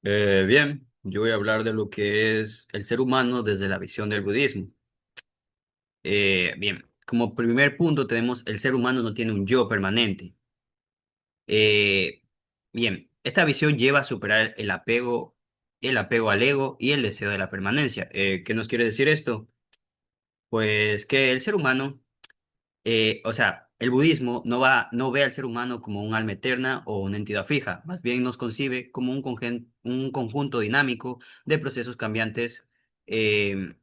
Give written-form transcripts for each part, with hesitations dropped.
Bien, yo voy a hablar de lo que es el ser humano desde la visión del budismo. Bien, como primer punto tenemos el ser humano no tiene un yo permanente. Eh, Bien, esta visión lleva a superar el apego al ego y el deseo de la permanencia. ¿Qué nos quiere decir esto? Pues que el ser humano, o sea, el budismo no ve al ser humano como un alma eterna o una entidad fija, más bien nos concibe como un conjunto dinámico de procesos cambiantes, eh,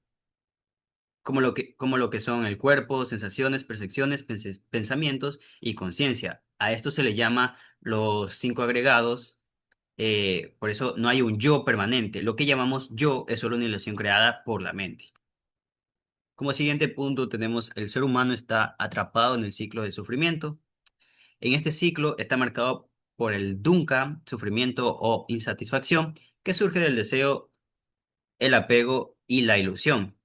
como lo que son el cuerpo, sensaciones, percepciones, pensamientos y conciencia. A esto se le llama los cinco agregados. Por eso no hay un yo permanente. Lo que llamamos yo es solo una ilusión creada por la mente. Como siguiente punto tenemos el ser humano está atrapado en el ciclo de sufrimiento. En este ciclo está marcado por el dukkha, sufrimiento o insatisfacción, que surge del deseo, el apego y la ilusión.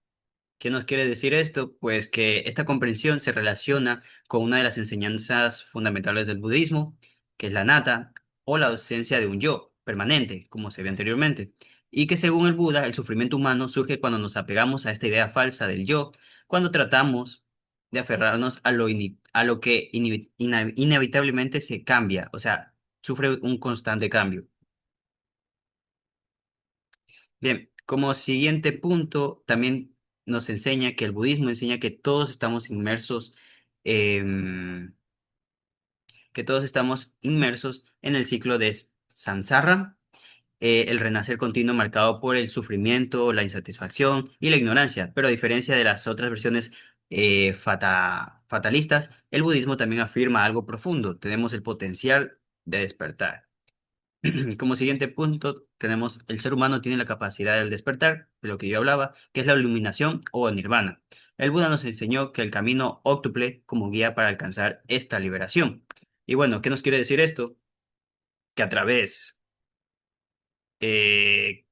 ¿Qué nos quiere decir esto? Pues que esta comprensión se relaciona con una de las enseñanzas fundamentales del budismo, que es la anatta, o la ausencia de un yo permanente, como se vio anteriormente, y que según el Buda, el sufrimiento humano surge cuando nos apegamos a esta idea falsa del yo, cuando tratamos de aferrarnos a lo que inevitablemente se cambia, o sea, sufre un constante cambio. Bien, como siguiente punto, también nos enseña que el budismo enseña em, que todos estamos inmersos en el ciclo de samsara, el renacer continuo marcado por el sufrimiento, la insatisfacción y la ignorancia. Pero a diferencia de las otras versiones fatalistas, el budismo también afirma algo profundo. Tenemos el potencial de despertar. Como siguiente punto, tenemos el ser humano tiene la capacidad del despertar, de lo que yo hablaba, que es la iluminación o nirvana. El Buda nos enseñó que el camino óctuple como guía para alcanzar esta liberación. Y bueno, ¿qué nos quiere decir esto? Que a través, eh,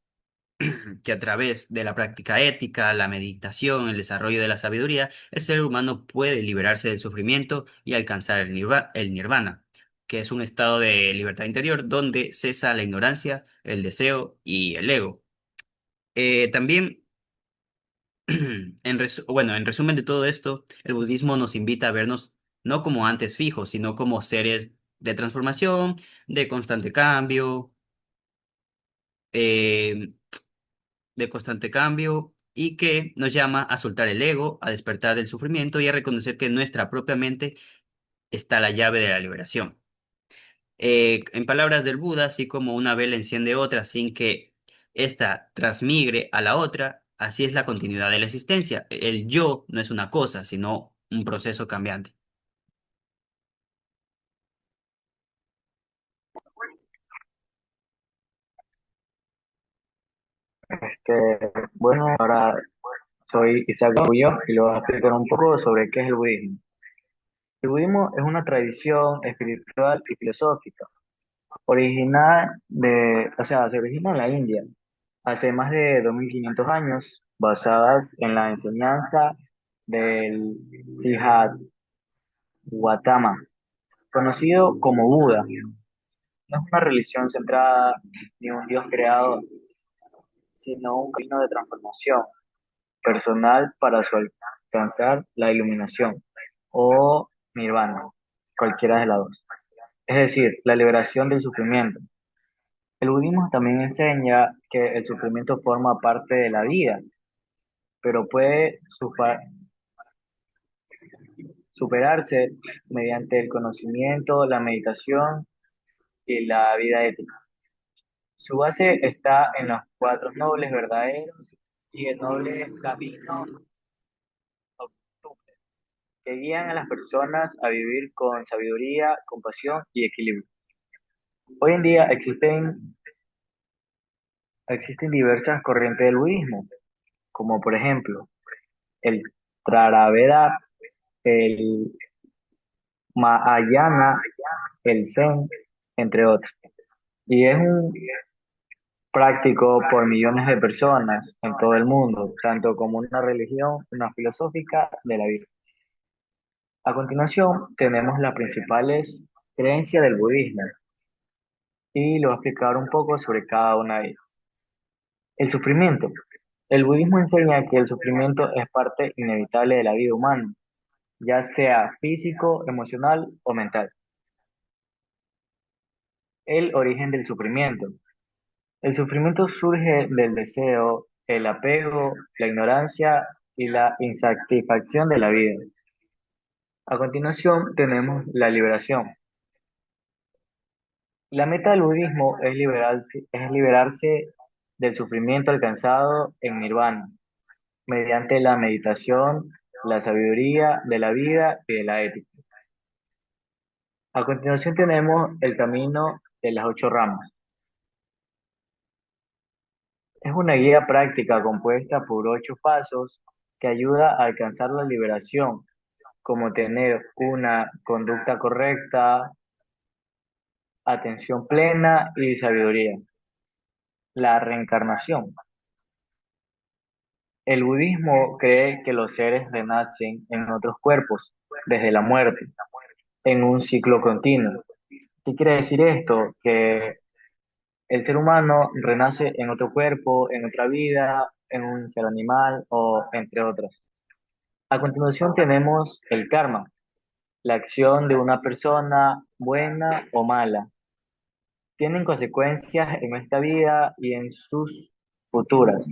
que a través de la práctica ética, la meditación, el desarrollo de la sabiduría, el ser humano puede liberarse del sufrimiento y alcanzar el nirvana, que es un estado de libertad interior donde cesa la ignorancia, el deseo y el ego. También, bueno, en resumen de todo esto, el budismo nos invita a vernos no como antes fijos, sino como seres de transformación, de constante cambio, eh, y que nos llama a soltar el ego, a despertar del sufrimiento y a reconocer que en nuestra propia mente está la llave de la liberación. En palabras del Buda, así como una vela enciende otra sin que ésta transmigre a la otra, así es la continuidad de la existencia. El yo no es una cosa, sino un proceso cambiante. Bueno, ahora soy Isaac Gabullo y le voy a explicar un poco sobre qué es el budismo. El budismo es una tradición espiritual y filosófica, se origina en la India hace más de 2500 años, basadas en la enseñanza del Siddhartha conocido como Buda. No es una religión centrada ni un dios creado, sino un camino de transformación personal para alcanzar la iluminación o nirvana, cualquiera de las dos. Es decir, la liberación del sufrimiento. El budismo también enseña que el sufrimiento forma parte de la vida, pero puede superarse mediante el conocimiento, la meditación y la vida ética. Su base está en los cuatro nobles verdaderos y el noble camino que guían a las personas a vivir con sabiduría, compasión y equilibrio. Hoy en día existen diversas corrientes del budismo, como por ejemplo el Theravada, el Mahayana, el Zen, entre otros. Y es un práctico por millones de personas en todo el mundo, tanto como una religión, una filosófica de la vida. A continuación, tenemos las principales creencias del budismo. y le voy a explicar un poco sobre cada una de ellas. El sufrimiento. El budismo enseña que el sufrimiento es parte inevitable de la vida humana, ya sea físico, emocional o mental. El origen del sufrimiento. El sufrimiento surge del deseo, el apego, la ignorancia y la insatisfacción de la vida. A continuación tenemos la liberación. La meta del budismo es liberarse del sufrimiento alcanzado en nirvana, mediante la meditación, la sabiduría de la vida y de la ética. A continuación tenemos el camino de las ocho ramas. Es una guía práctica compuesta por ocho pasos que ayuda a alcanzar la liberación, como tener una conducta correcta, atención plena y sabiduría. La reencarnación. El budismo cree que los seres renacen en otros cuerpos desde la muerte, en un ciclo continuo. ¿Qué quiere decir esto? Que el ser humano renace en otro cuerpo, en otra vida, en un ser animal o entre otros. A continuación tenemos el karma, la acción de una persona buena o mala. Tienen consecuencias en esta vida y en sus futuras.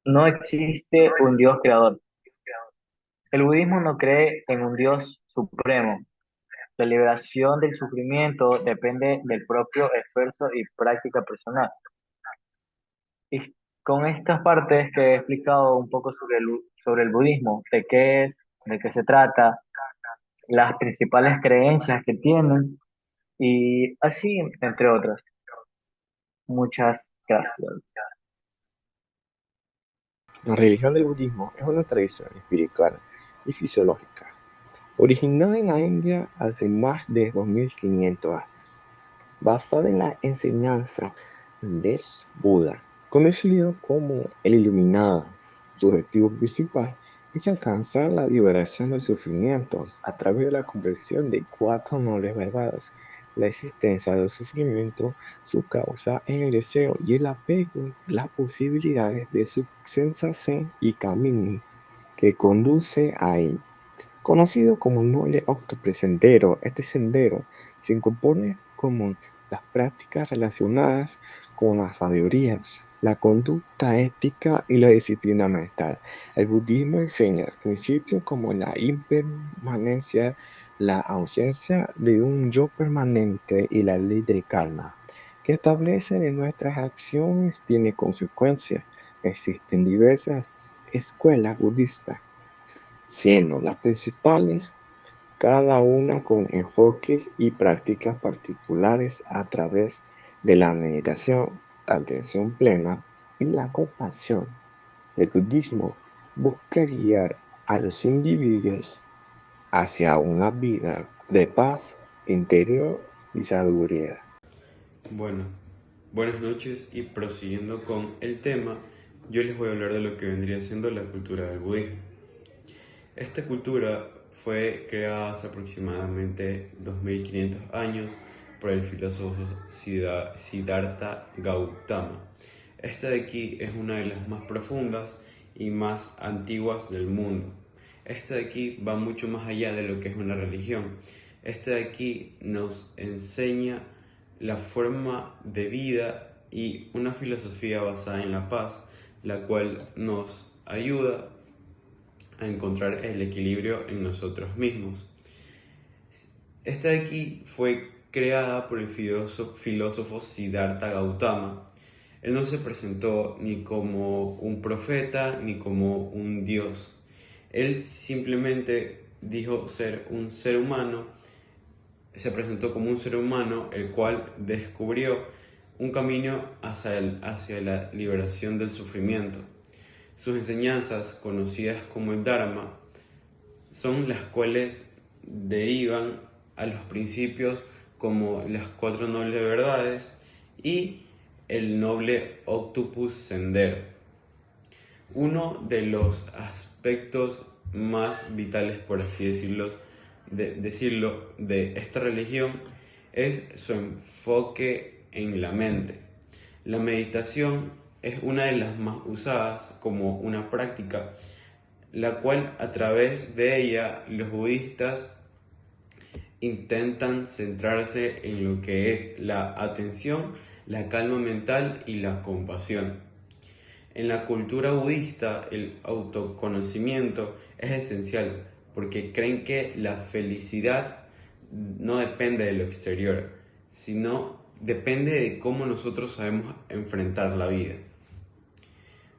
No existe un Dios creador. El budismo no cree en un Dios supremo. La liberación del sufrimiento depende del propio esfuerzo y práctica personal. Y con estas partes que he explicado un poco sobre el budismo, de qué es, de qué se trata, las principales creencias que tienen y así, entre otras. Muchas gracias. La religión del budismo es una tradición espiritual y fisiológica, originada en la India hace más de 2500 años, basada en la enseñanza de Buda, conocido como el Iluminado. Su objetivo principal es alcanzar la liberación del sufrimiento a través de la comprensión de cuatro nobles verdades: la existencia del sufrimiento, su causa en el deseo y el apego, las posibilidades de su sensación y camino que conduce a él. Conocido como noble octopresentero, este sendero se compone como las prácticas relacionadas con la sabiduría, la conducta ética y la disciplina mental. El budismo enseña principios como la impermanencia, la ausencia de un yo permanente y la ley del karma, que establece que nuestras acciones tienen consecuencias. Existen diversas escuelas budistas, siendo las principales cada una con enfoques y prácticas particulares a través de la meditación, la atención plena y la compasión. El budismo busca guiar a los individuos hacia una vida de paz interior y sabiduría. Bueno, buenas noches y prosiguiendo con el tema, yo les voy a hablar de lo que vendría siendo la cultura del budismo. Esta cultura fue creada hace aproximadamente 2500 años por el filósofo Siddhartha Gautama. Esta de aquí es una de las más profundas y más antiguas del mundo. Esta de aquí va mucho más allá de lo que es una religión. Esta de aquí nos enseña la forma de vida y una filosofía basada en la paz, la cual nos ayuda a encontrar el equilibrio en nosotros mismos. Esta de aquí fue creada por el filósofo Siddhartha Gautama. Él no se presentó ni como un profeta ni como un dios. Él simplemente dijo ser un ser humano, se presentó como un ser humano el cual descubrió un camino hacia la liberación del sufrimiento. Sus enseñanzas, conocidas como el Dharma, son las cuales derivan a los principios como las cuatro nobles verdades y el noble octopus sendero. Uno de los aspectos más vitales, por así decirlo, de esta religión es su enfoque en la mente. La meditación es una de las más usadas como una práctica, la cual a través de ella los budistas intentan centrarse en lo que es la atención, la calma mental y la compasión. En la cultura budista, el autoconocimiento es esencial porque creen que la felicidad no depende de lo exterior, sino depende de cómo nosotros sabemos enfrentar la vida.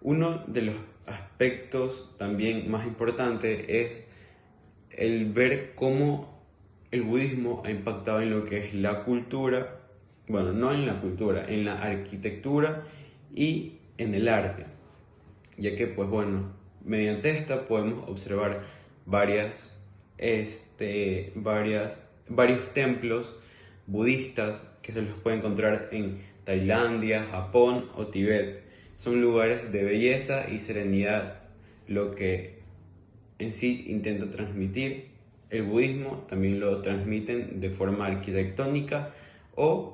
Uno de los aspectos también más importantes es el ver cómo el budismo ha impactado en lo que es la cultura, bueno, no en la cultura, en la arquitectura y en el arte, ya que pues bueno, mediante esta podemos observar varias, varios templos budistas que se los puede encontrar en Tailandia, Japón o Tibet. Son lugares de belleza y serenidad, lo que en sí intenta transmitir el budismo. También lo transmiten de forma arquitectónica o